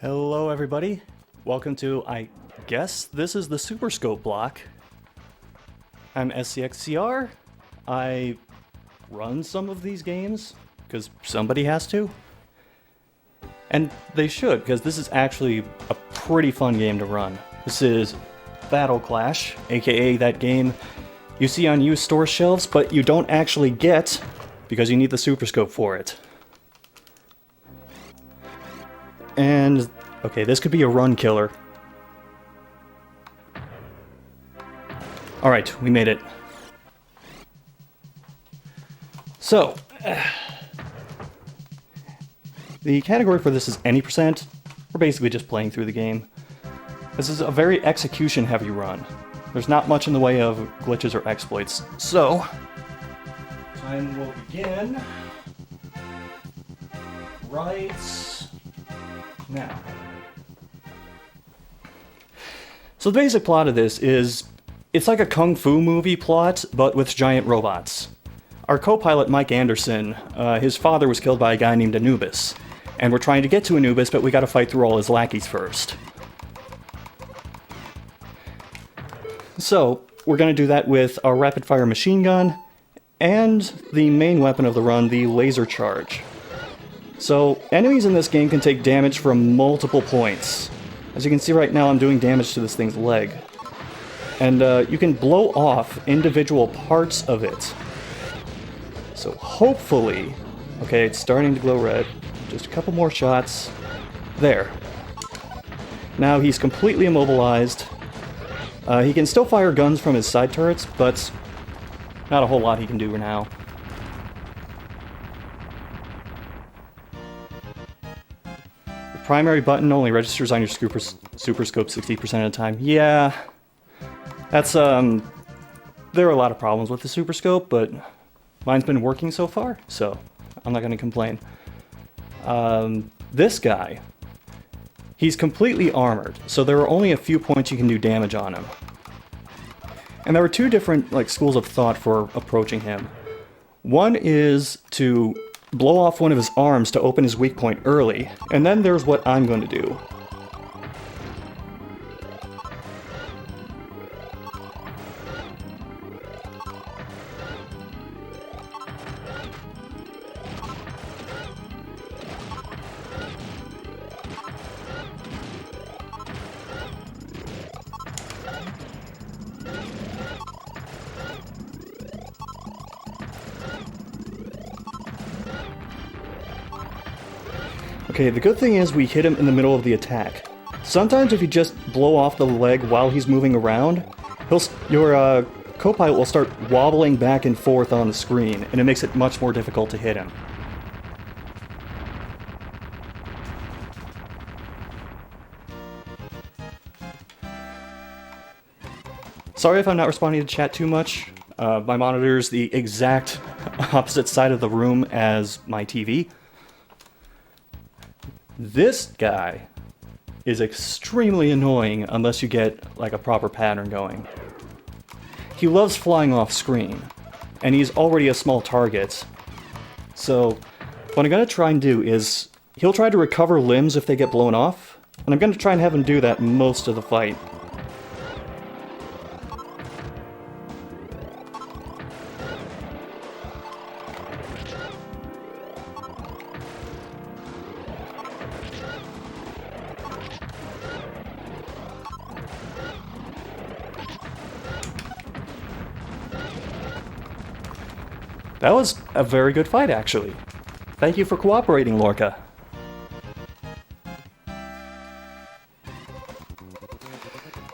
Hello everybody, welcome to, I guess this is the Super Scope block. I'm SCXCR. I run some of these games, because somebody has to. And they should, because this is actually a pretty fun game to run. This is Battle Clash, aka that game you see on used store shelves, but you don't actually get, because you need the Super Scope for it. And, okay, this could be a run killer. Alright, we made it. So, the category for this is any percent. We're basically just playing through the game. This is a very execution-heavy run. There's not much in the way of glitches or exploits. So, time will begin right now. So the basic plot of this is, it's like a kung fu movie plot, but with giant robots. Our co-pilot Mike Anderson, his father was killed by a guy named Anubis. And we're trying to get to Anubis, but we gotta fight through all his lackeys first. So, we're gonna do that with a rapid-fire machine gun, and the main weapon of the run, the laser charge. So, enemies in this game can take damage from multiple points. As you can see right now, I'm doing damage to this thing's leg. And you can blow off individual parts of it. So hopefully... Okay, it's starting to glow red. Just a couple more shots. There. Now he's completely immobilized. He can still fire guns from his side turrets, but not a whole lot he can do now. The primary button only registers on your Super Scope 60% of the time. Yeah, that's, there are a lot of problems with the Super Scope, but mine's been working so far, so I'm not going to complain. This guy, he's completely armored, so there are only a few points you can do damage on him. And there are two different schools of thought for approaching him. One is to blow off one of his arms to open his weak point early, and then there's what I'm going to do. Okay, the good thing is we hit him in the middle of the attack. Sometimes if you just blow off the leg while he's moving around, your co-pilot will start wobbling back and forth on the screen, and it makes it much more difficult to hit him. Sorry if I'm not responding to chat too much. My monitor's the exact opposite side of the room as my TV. This guy is extremely annoying unless you get a proper pattern going. He loves flying off screen, and he's already a small target. So what I'm going to try and do is, he'll try to recover limbs if they get blown off, and I'm going to try and have him do that most of the fight. That was a very good fight, actually. Thank you for cooperating, Lorca.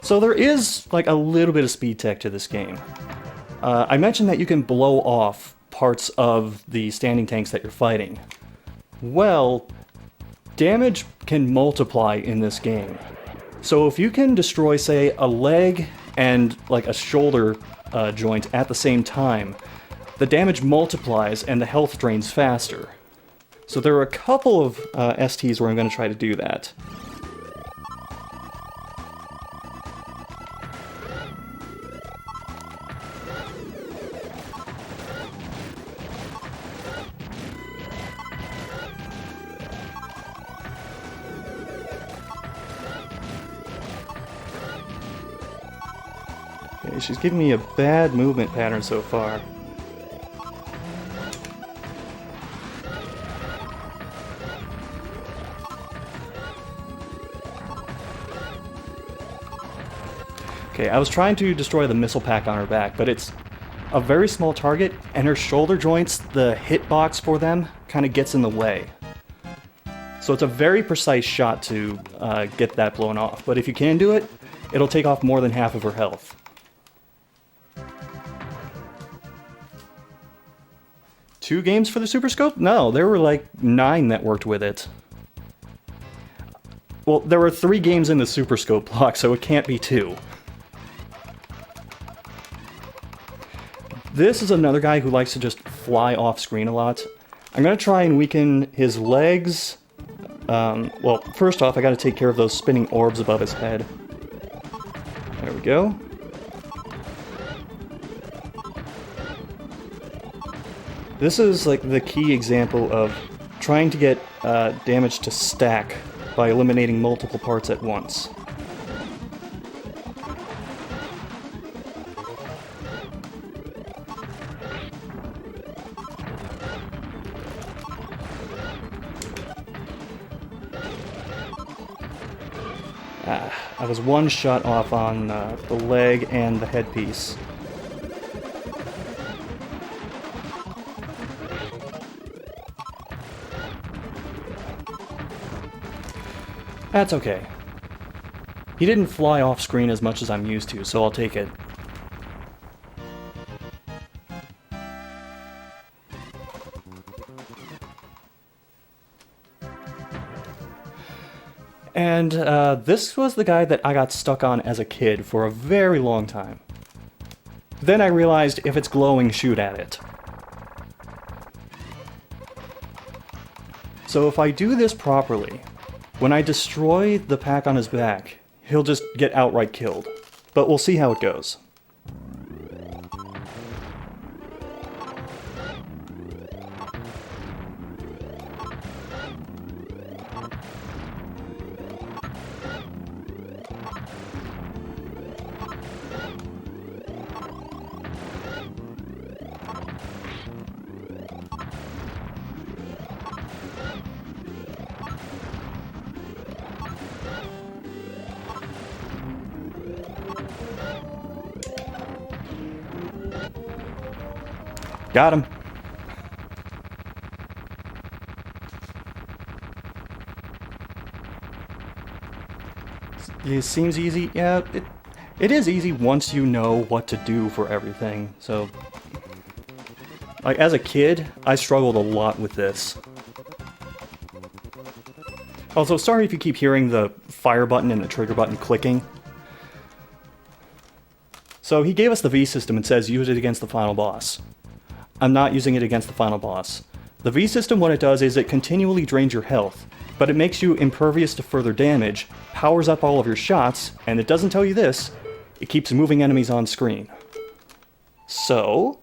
So there is, a little bit of speed tech to this game. I mentioned that you can blow off parts of the standing tanks that you're fighting. Well, damage can multiply in this game. So if you can destroy, say, a leg and, a shoulder joint at the same time, the damage multiplies and the health drains faster. So there are a couple of STs where I'm going to try to do that. Okay, she's giving me a bad movement pattern so far. Okay, I was trying to destroy the missile pack on her back, but it's a very small target, and her shoulder joints, the hitbox for them, kind of gets in the way. So it's a very precise shot to get that blown off, but if you can do it, it'll take off more than half of her health. Two games for the Super Scope? No, there were like 9 that worked with it. Well, there were 3 games in the Super Scope block, so it can't be 2. This is another guy who likes to just fly off screen a lot. I'm going to try and weaken his legs. Well, first off, I got to take care of those spinning orbs above his head. There we go. This is like the key example of trying to get damage to stack by eliminating multiple parts at once. I was one shot off on the leg and the headpiece. That's okay. He didn't fly off screen as much as I'm used to, so I'll take it. And this was the guy that I got stuck on as a kid for a very long time. Then I realized if it's glowing, shoot at it. So if I do this properly, when I destroy the pack on his back, he'll just get outright killed. But we'll see how it goes. Got him. It seems easy. Yeah, it is easy once you know what to do for everything. So, like, as a kid, I struggled a lot with this. Also, sorry if you keep hearing the fire button and the trigger button clicking. So he gave us the V system and says use it against the final boss. I'm not using it against the final boss. The V system, what it does is it continually drains your health, but it makes you impervious to further damage, powers up all of your shots, and it doesn't tell you this, it keeps moving enemies on screen. So...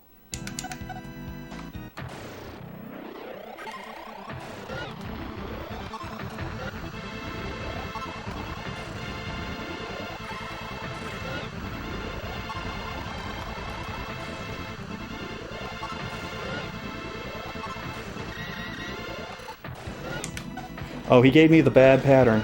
Oh, he gave me the bad pattern.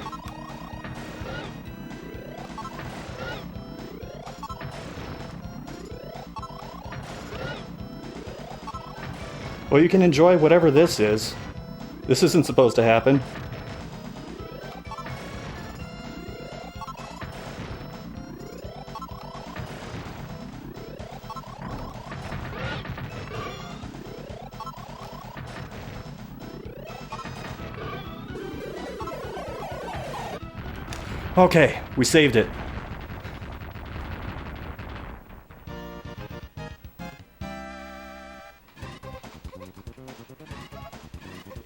Well, you can enjoy whatever this is. This isn't supposed to happen. Okay, we saved it.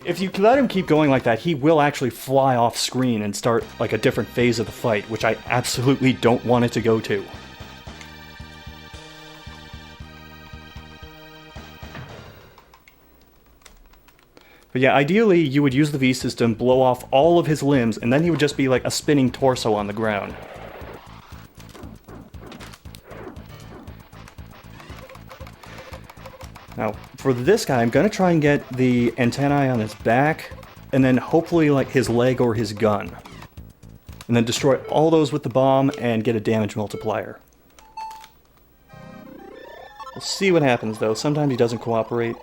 If you let him keep going like that, he will actually fly off screen and start like a different phase of the fight, which I absolutely don't want it to go to. But yeah, ideally you would use the V system, blow off all of his limbs, and then he would just be like a spinning torso on the ground. Now, for this guy, I'm gonna try and get the antennae on his back, and then hopefully like his leg or his gun. And then destroy all those with the bomb and get a damage multiplier. We'll see what happens though. Sometimes he doesn't cooperate.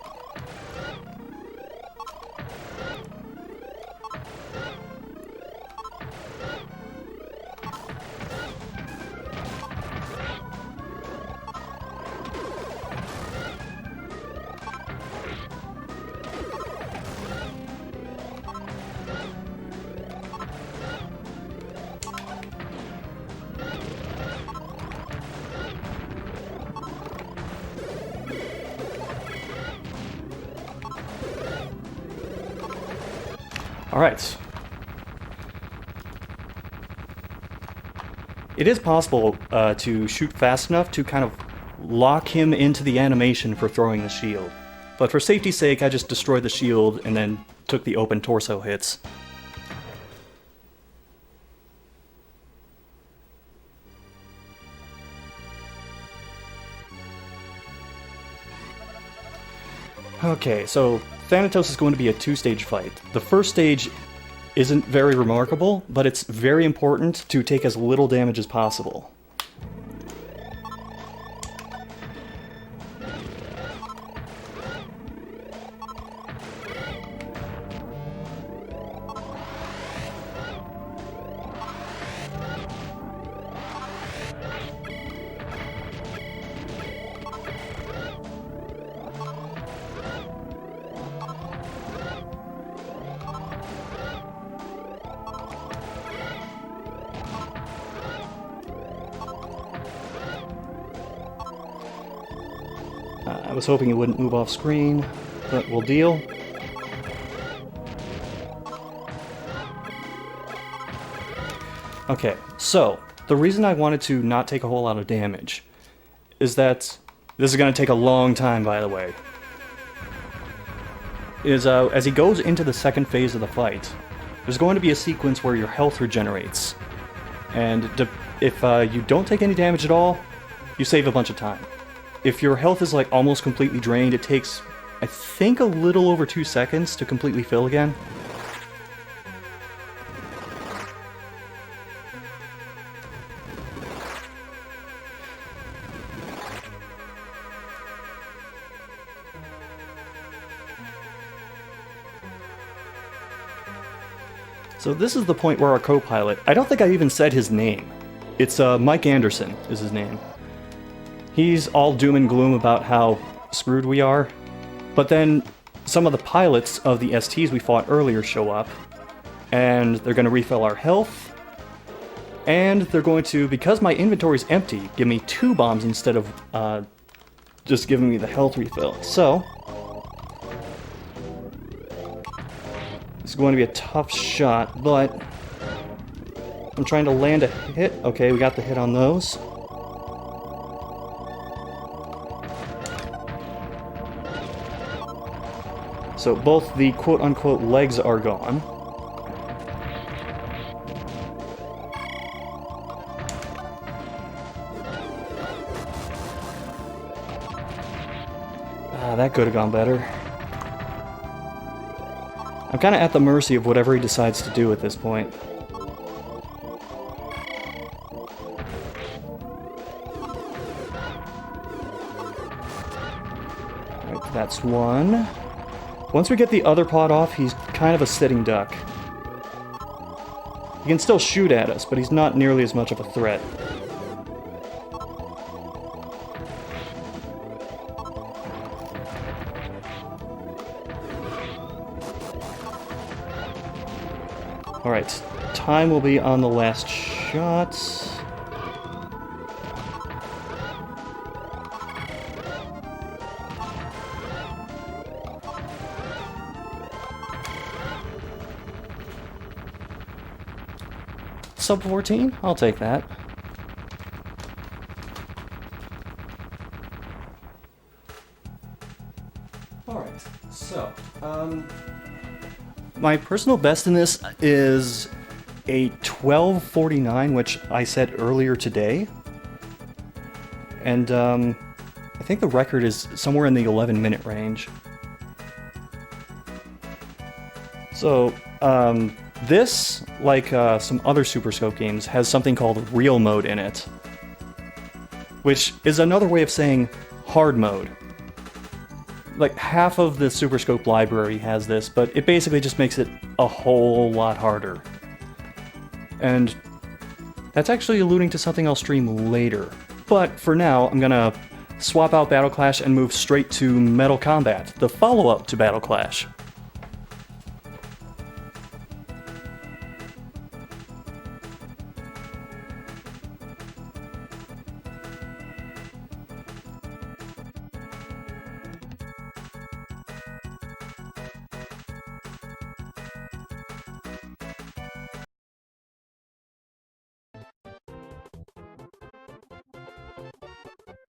Alright. It is possible to shoot fast enough to kind of lock him into the animation for throwing the shield. But for safety's sake, I just destroyed the shield and then took the open torso hits. Okay, so Thanatos is going to be a two-stage fight. The first stage isn't very remarkable, but it's very important to take as little damage as possible. I was hoping it wouldn't move off screen, but we'll deal. Okay, so the reason I wanted to not take a whole lot of damage is that this is going to take a long time, by the way. As he goes into the second phase of the fight, there's going to be a sequence where your health regenerates. And if you don't take any damage at all, you save a bunch of time. If your health is like almost completely drained, it takes, I think, a little over 2 seconds to completely fill again. So this is the point where our co-pilot, I don't think I even said his name. It's Mike Anderson is his name. He's all doom and gloom about how screwed we are, but then some of the pilots of the STs we fought earlier show up, and they're going to refill our health, and they're going to, because my inventory's empty, give me 2 bombs instead of just giving me the health refill. So, it's going to be a tough shot, but I'm trying to land a hit. Okay, we got the hit on those. So both the quote-unquote legs are gone. That could have gone better. I'm kind of at the mercy of whatever he decides to do at this point. Alright, that's one. Once we get the other pod off, he's kind of a sitting duck. He can still shoot at us, but he's not nearly as much of a threat. Alright, time will be on the last shot. Sub 14? I'll take that. Alright, so, my personal best in this is a 1249, which I said earlier today. And, I think the record is somewhere in the 11-minute range. So, this, like some other Super Scope games, has something called Real Mode in it, which is another way of saying hard mode. Like, half of the Super Scope library has this, but it basically just makes it a whole lot harder. And that's actually alluding to something I'll stream later. But for now, I'm gonna swap out Battle Clash and move straight to Metal Combat, the follow-up to Battle Clash.